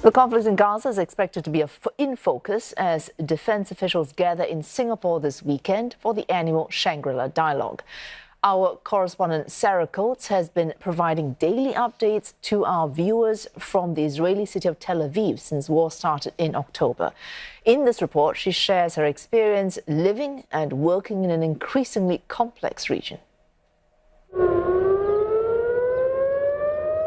The conflict in Gaza is expected to be in focus as defense officials gather in Singapore this weekend for the annual Shangri-La Dialogue. Our correspondent Sarah Coates has been providing daily updates to our viewers from the Israeli city of Tel Aviv since war started in October. In this report, she shares her experience living and working in an increasingly complex region.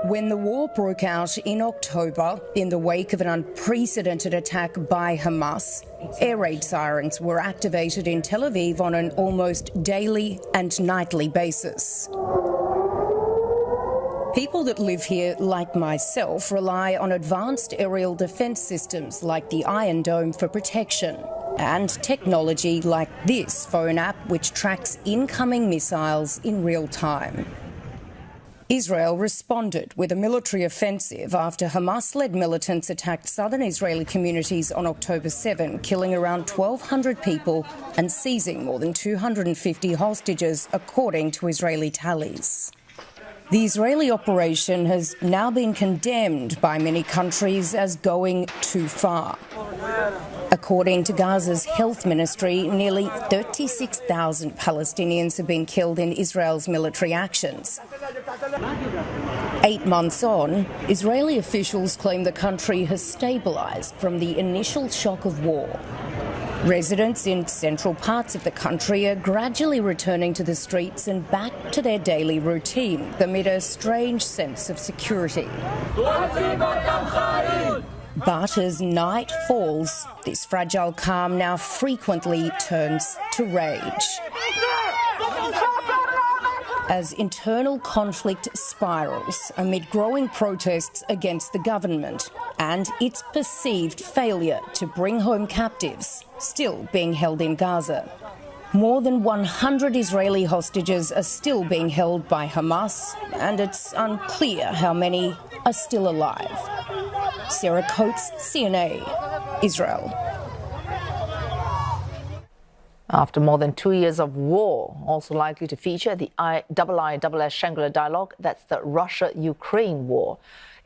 When the war broke out in October, in the wake of an unprecedented attack by Hamas, air raid sirens were activated in Tel Aviv on an almost daily and nightly basis. People that live here, like myself, rely on advanced aerial defence systems like the Iron Dome for protection, and technology like this phone app which tracks incoming missiles in real time. Israel responded with a military offensive after Hamas-led militants attacked southern Israeli communities on October 7, killing around 1,200 people and seizing more than 250 hostages, according to Israeli tallies. The Israeli operation has now been condemned by many countries as going too far. According to Gaza's health ministry, nearly 36,000 Palestinians have been killed in Israel's military actions. 8 months on, Israeli officials claim the country has stabilised from the initial shock of war. Residents in central parts of the country are gradually returning to the streets and back to their daily routine amid a strange sense of security. But as night falls, this fragile calm now frequently turns to rage. As internal conflict spirals amid growing protests against the government and its perceived failure to bring home captives still being held in Gaza. More than 100 Israeli hostages are still being held by Hamas, and it's unclear how many are still alive. Sarah Coates, CNA, Israel. After more than 2 years of war, also likely to feature the ISS Shangri-La Dialogue, that's the Russia-Ukraine war.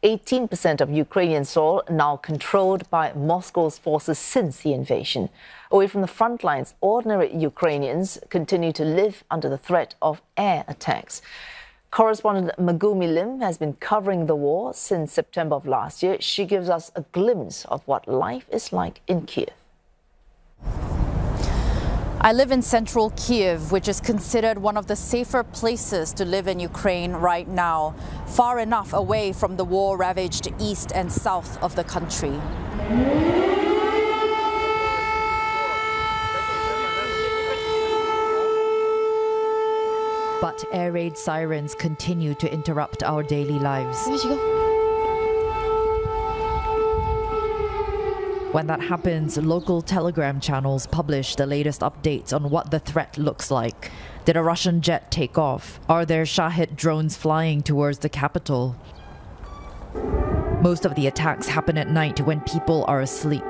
18% of Ukrainian soil now controlled by Moscow's forces since the invasion. Away from the front lines, ordinary Ukrainians continue to live under the threat of air attacks. Correspondent Megumi Lim has been covering the war since September of last year. She gives us a glimpse of what life is like in Kiev. I live in central Kiev, which is considered one of the safer places to live in Ukraine right now, far enough away from the war-ravaged east and south of the country. But air raid sirens continue to interrupt our daily lives. When that happens, local Telegram channels publish the latest updates on what the threat looks like. Did a Russian jet take off? Are there Shahid drones flying towards the capital? Most of the attacks happen at night when people are asleep.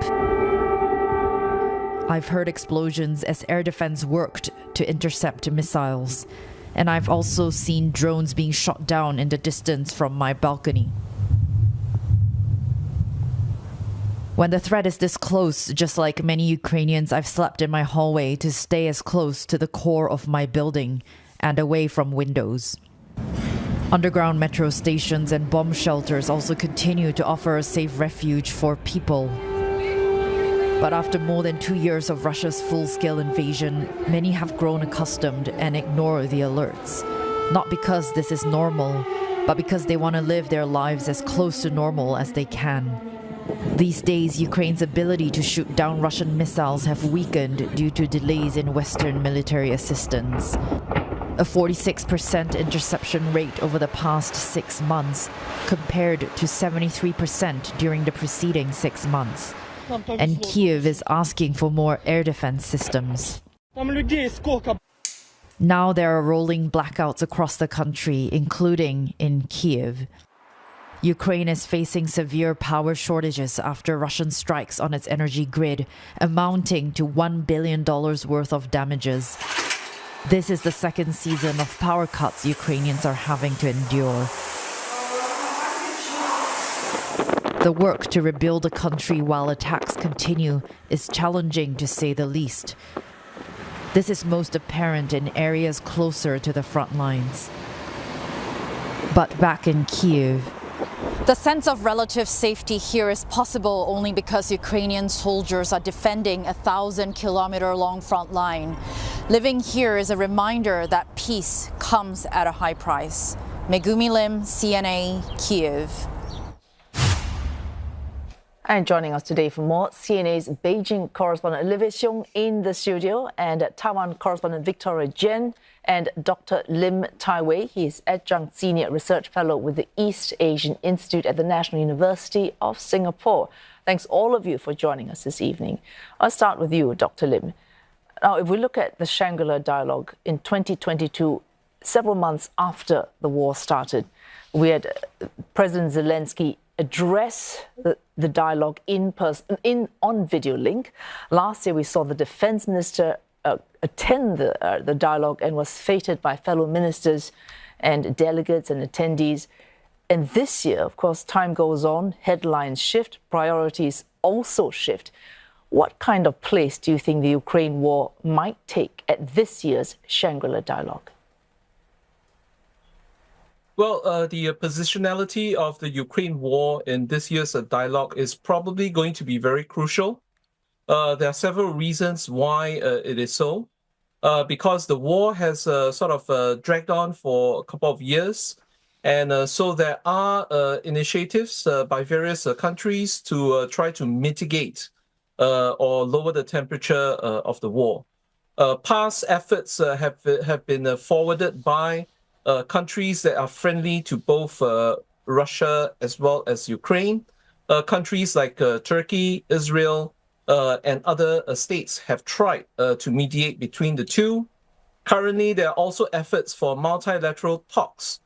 I've heard explosions as air defense worked to intercept missiles. And I've also seen drones being shot down in the distance from my balcony. When the threat is this close, just like many Ukrainians, I've slept in my hallway to stay as close to the core of my building and away from windows. Underground metro stations and bomb shelters also continue to offer a safe refuge for people. But after more than 2 years of Russia's full-scale invasion, many have grown accustomed and ignore the alerts. Not because this is normal, but because they want to live their lives as close to normal as they can. These days, Ukraine's ability to shoot down Russian missiles have weakened due to delays in Western military assistance. A 46% interception rate over the past 6 months, compared to 73% during the preceding 6 months. And Kiev is asking for more air defense systems. Now there are rolling blackouts across the country, including in Kiev. Ukraine is facing severe power shortages after Russian strikes on its energy grid, amounting to $1 billion worth of damages. This is the second season of power cuts Ukrainians are having to endure. The work to rebuild the country while attacks continue is challenging to say the least. This is most apparent in areas closer to the front lines. But back in Kyiv, the sense of relative safety here is possible only because Ukrainian soldiers are defending a 1,000-kilometer-long front line. Living here is a reminder that peace comes at a high price. Megumi Lim, CNA, Kyiv. And joining us today for more, CNA's Beijing correspondent Olivia Xiong in the studio, and Taiwan correspondent Victoria Jen, and Dr. Lim Tai Wei. He is Adjunct Senior Research Fellow with the East Asian Institute at the National University of Singapore. Thanks all of you for joining us this evening. I'll start with you, Dr. Lim. Now, if we look at the Shangri-La Dialogue in 2022, several months after the war started, we had President Zelensky address the dialogue in person, on video link. Last year, we saw the defense minister attend the dialogue and was feted by fellow ministers and delegates and attendees. And this year, of course, time goes on, headlines shift, priorities also shift. What kind of place do you think the Ukraine war might take at this year's Shangri-La Dialogue? Well, the positionality of the Ukraine war in this year's dialogue is probably going to be very crucial. There are several reasons why it is so. Because the war has sort of dragged on for a couple of years. And so there are initiatives by various countries to try to mitigate or lower the temperature of the war. Past efforts have been forwarded by countries that are friendly to both Russia as well as Ukraine. Countries like Turkey, Israel, and other states have tried to mediate between the two. Currently, there are also efforts for multilateral talks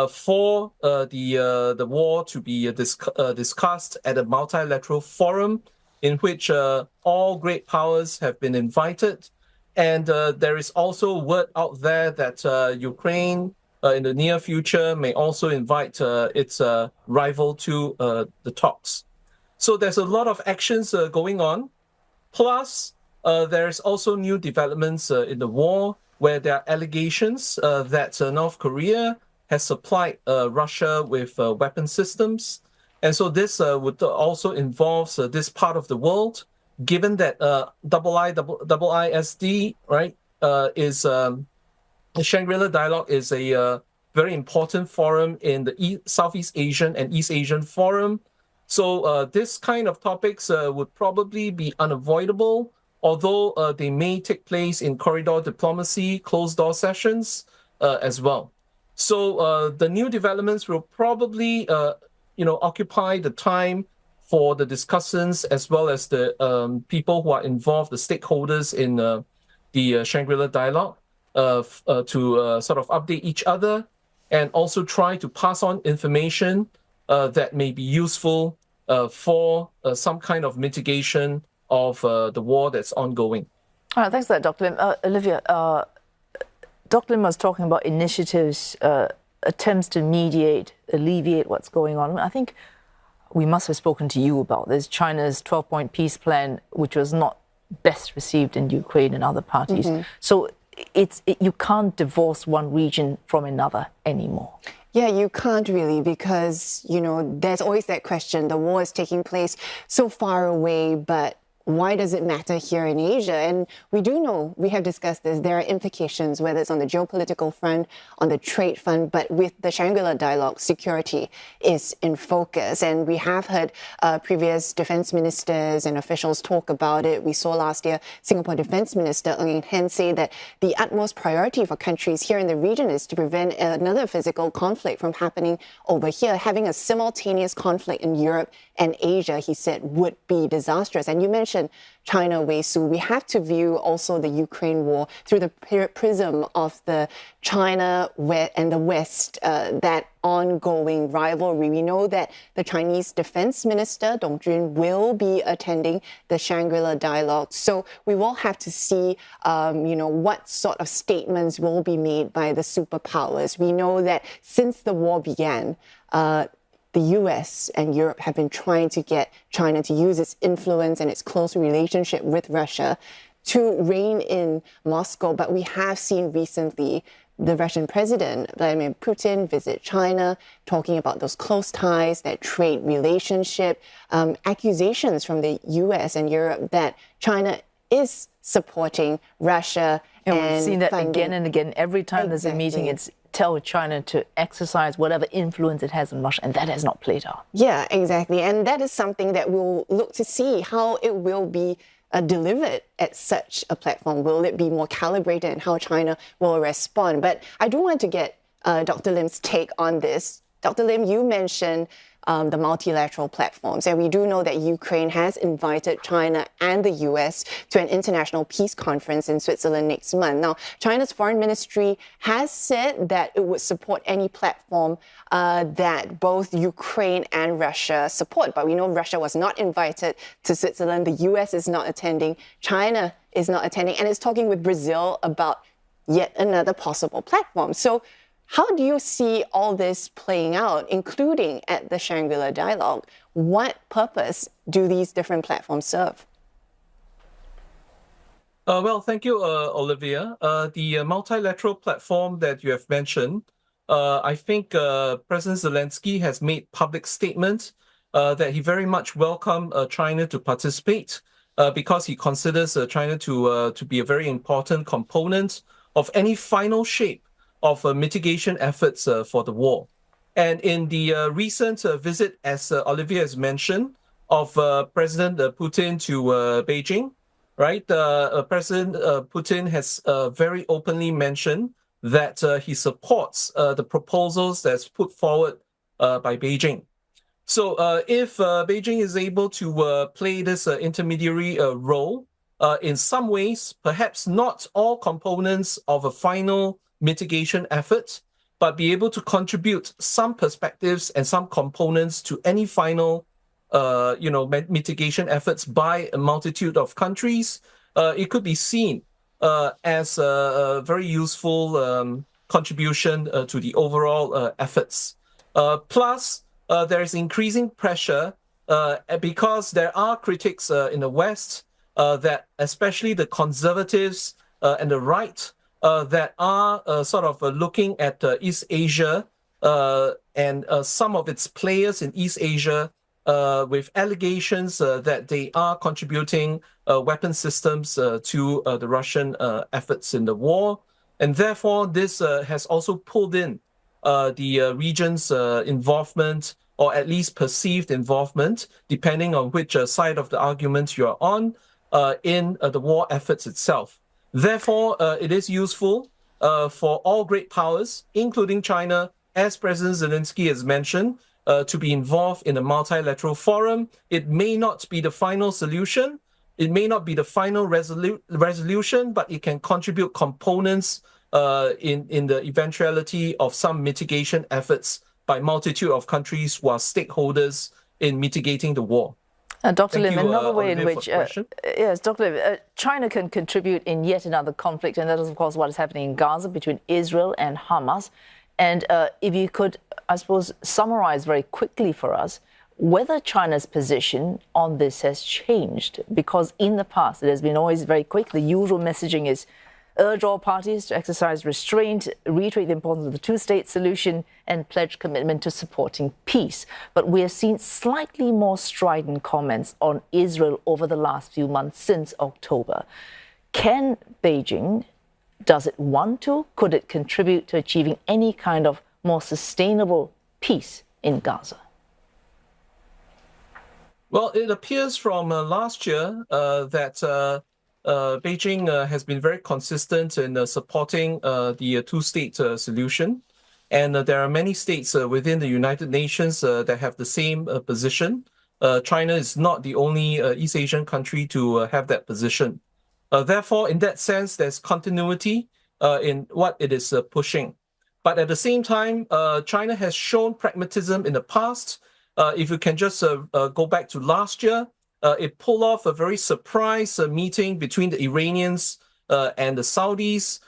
for the war to be discussed at a multilateral forum in which all great powers have been invited. And there is also word out there that Ukraine in the near future may also invite its rival to the talks. So there's a lot of actions going on. Plus, there's also new developments in the war where there are allegations that North Korea has supplied Russia with weapon systems. And so this would also involve this part of the world, given that IISD, right, is the Shangri-La Dialogue is a very important forum in the Southeast Asian and East Asian Forum. So this kind of topics would probably be unavoidable, although they may take place in corridor diplomacy, closed-door sessions as well. So the new developments will probably, occupy the time for the discussants as well as the people who are involved, the stakeholders in the Shangri-La Dialogue, to sort of update each other and also try to pass on information that may be useful for some kind of mitigation of the war that's ongoing. All right, thanks for that, Dr. Lim. Olivia, Dr. Lim was talking about initiatives, attempts to mediate, alleviate what's going on. I think we must have spoken to you about this. China's 12-point peace plan, which was not best received in Ukraine and other parties. Mm-hmm. So you can't divorce one region from another anymore. Yeah, you can't really, because, there's always that question. The war is taking place so far away, but why does it matter here in Asia? And we do know, we have discussed this, there are implications, whether it's on the geopolitical front, on the trade front, but with the Shangri-La Dialogue, security is in focus. And we have heard previous defense ministers and officials talk about it. We saw last year Singapore Defense Minister Ng Hen say that the utmost priority for countries here in the region is to prevent another physical conflict from happening over here. Having a simultaneous conflict in Europe and Asia, he said, would be disastrous. And you mentioned China, Wei Su. We have to view also the Ukraine war through the prism of the China and the West, that ongoing rivalry. We know that the Chinese Defense Minister, Dong Jun, will be attending the Shangri-La Dialogue. So we will have to see, what sort of statements will be made by the superpowers. We know that since the war began, the US and Europe have been trying to get China to use its influence and its close relationship with Russia to rein in Moscow. But we have seen recently the Russian president, Vladimir Putin, visit China, talking about those close ties, that trade relationship, accusations from the US and Europe that China is supporting Russia. And we've seen that again and again. Every time there's a meeting, it's tell China to exercise whatever influence it has on Russia, and that has not played out. Yeah, exactly. And that is something that we'll look to see how it will be delivered at such a platform. Will it be more calibrated and how China will respond? But I do want to get Dr. Lim's take on this. Dr. Lim, you mentioned the multilateral platforms, and we do know that Ukraine has invited China and the US to an international peace conference in Switzerland next month. Now, China's foreign ministry has said that it would support any platform that both Ukraine and Russia support, but we know Russia was not invited to Switzerland, the US is not attending, China is not attending, and is talking with Brazil about yet another possible platform. So how do you see all this playing out, including at the Shangri-La Dialogue? What purpose do these different platforms serve? Well, thank you, Olivia. The multilateral platform that you have mentioned, I think President Zelensky has made public statements that he very much welcomes China to participate because he considers China to be a very important component of any final shape of mitigation efforts for the war. And in the recent visit, as Olivia has mentioned, of President Putin to Beijing, right? President Putin has very openly mentioned that he supports the proposals that's put forward by Beijing. So if Beijing is able to play this intermediary role, in some ways, perhaps not all components of a final mitigation effort, but be able to contribute some perspectives and some components to any final, mitigation efforts by a multitude of countries, it could be seen as a very useful contribution to the overall efforts. Plus, there is increasing pressure because there are critics in the West that especially the conservatives and the right that are sort of looking at East Asia and some of its players in East Asia with allegations that they are contributing weapon systems to the Russian efforts in the war. And therefore, this has also pulled in the region's involvement, or at least perceived involvement, depending on which side of the argument you're on, in the war efforts itself. Therefore, it is useful for all great powers, including China, as President Zelensky has mentioned, to be involved in a multilateral forum. It may not be the final solution, it may not be the final resolution, but it can contribute components in the eventuality of some mitigation efforts by multitude of countries who are stakeholders in mitigating the war. Dr. Lim, another way in Olivia, which, yes, Dr. Lim, China can contribute in yet another conflict, and that is, of course, what is happening in Gaza between Israel and Hamas. And if you could, I suppose, summarize very quickly for us whether China's position on this has changed, because in the past it has been always very quick. The usual messaging is urge all parties to exercise restraint, reiterate the importance of the two-state solution, and pledge commitment to supporting peace. But we have seen slightly more strident comments on Israel over the last few months since October. Can Beijing, does it want to, could it contribute to achieving any kind of more sustainable peace in Gaza? Well, it appears from last year that Beijing has been very consistent in supporting the two-state solution. And there are many states within the United Nations that have the same position. China is not the only East Asian country to have that position. Therefore, in that sense, there's continuity in what it is pushing. But at the same time, China has shown pragmatism in the past. If you can just go back to last year, it pulled off a very surprise meeting between the Iranians and the Saudis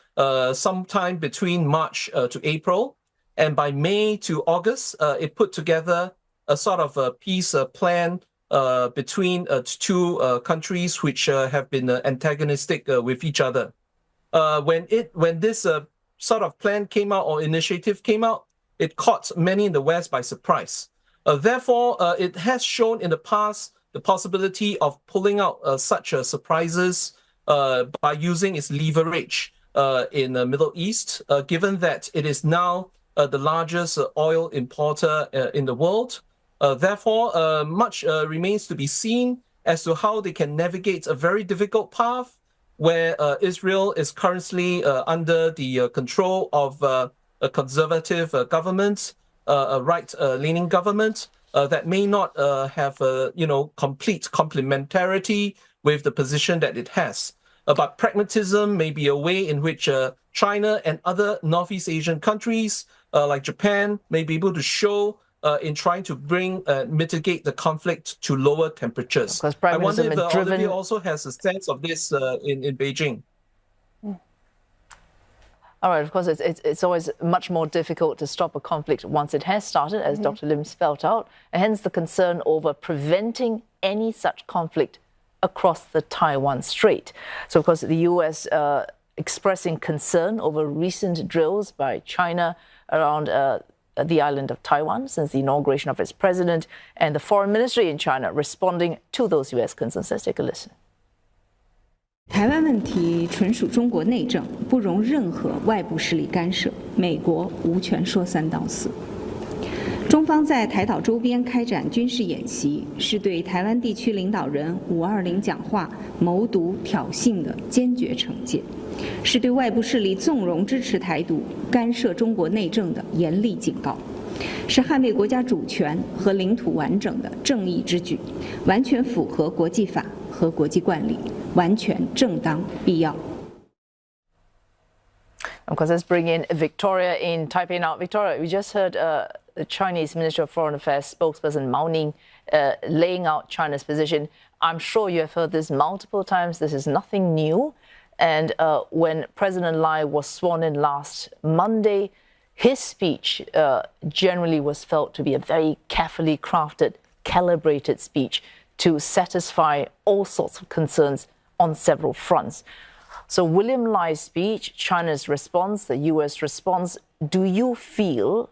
sometime between March to April. And by May to August, it put together a sort of a peace plan between two countries which have been antagonistic with each other. When this sort of plan came out or initiative came out, it caught many in the West by surprise. Therefore, it has shown in the past the possibility of pulling out such surprises by using its leverage in the Middle East, given that it is now the largest oil importer in the world. Therefore, much remains to be seen as to how they can navigate a very difficult path where Israel is currently under the control of a conservative government, a right-leaning government that may not have complete complementarity with the position that it has. But pragmatism may be a way in which China and other Northeast Asian countries like Japan may be able to show in trying to mitigate the conflict to lower temperatures. I wonder if Olivia also has a sense of this in Beijing. All right, of course, it's always much more difficult to stop a conflict once it has started, as Dr. Lim spelled out, and hence the concern over preventing any such conflict across the Taiwan Strait. So, of course, the U.S. Expressing concern over recent drills by China around the island of Taiwan since the inauguration of its president, and the foreign ministry in China responding to those U.S. concerns. Let's take a listen. 台湾问题纯属中国内政，不容任何外部势力干涉。美国无权说三道四。中方在台岛周边开展军事演习，是对台湾地区领导人520讲话谋独挑衅的坚决惩戒，是对外部势力纵容支持台独、干涉中国内政的严厉警告，是捍卫国家主权和领土完整的正义之举，完全符合国际法和国际惯例，完全正当必要。 Of course, let's bring in Victoria in Taipei now. Victoria, we just heard the Chinese Minister of Foreign Affairs spokesperson Mao Ning laying out China's position. I'm sure you have heard this multiple times. This is nothing new. And when President Lai was sworn in last Monday, his speech generally was felt to be a very carefully crafted, calibrated speech to satisfy all sorts of concerns on several fronts. So William Lai's speech, China's response, the U.S. response, do you feel,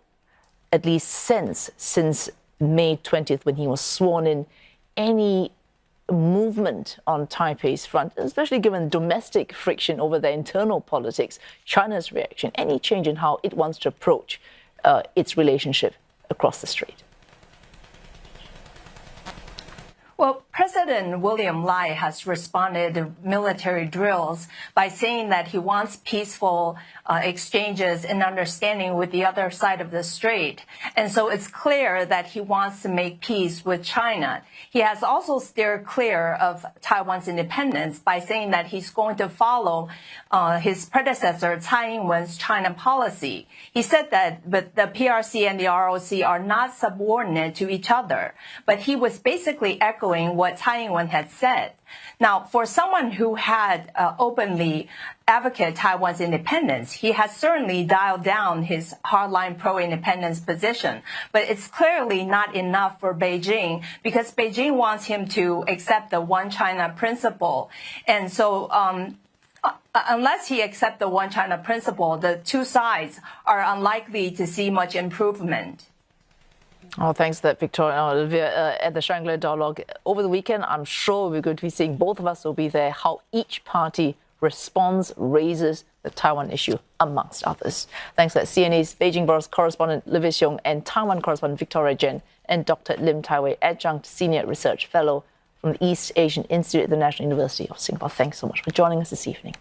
at least sense, since May 20th when he was sworn in, any movement on Taipei's front, especially given domestic friction over their internal politics, China's reaction, any change in how it wants to approach its relationship across the strait? Well, President William Lai has responded to military drills by saying that he wants peaceful exchanges and understanding with the other side of the strait. And so it's clear that he wants to make peace with China. He has also steered clear of Taiwan's independence by saying that he's going to follow his predecessor Tsai Ing-wen's China policy. He said that the PRC and the ROC are not subordinate to each other, but he was basically echoing what Tsai Ing-wen had said. Now, for someone who had openly advocated Taiwan's independence, he has certainly dialed down his hardline pro-independence position. But it's clearly not enough for Beijing because Beijing wants him to accept the one China principle. And so unless he accepts the one China principle, the two sides are unlikely to see much improvement. Oh, thanks for that, Victoria and Olivia. At the Shangri-La Dialogue over the weekend, I'm sure we're going to be seeing, both of us will be there, how each party responds, raises the Taiwan issue, amongst others. Thanks to CNA's Beijing Bureau's correspondent Livia Xiong and Taiwan correspondent Victoria Jen and Dr. Lim Tai-wei, Adjunct Senior Research Fellow from the East Asian Institute at the National University of Singapore. Thanks so much for joining us this evening.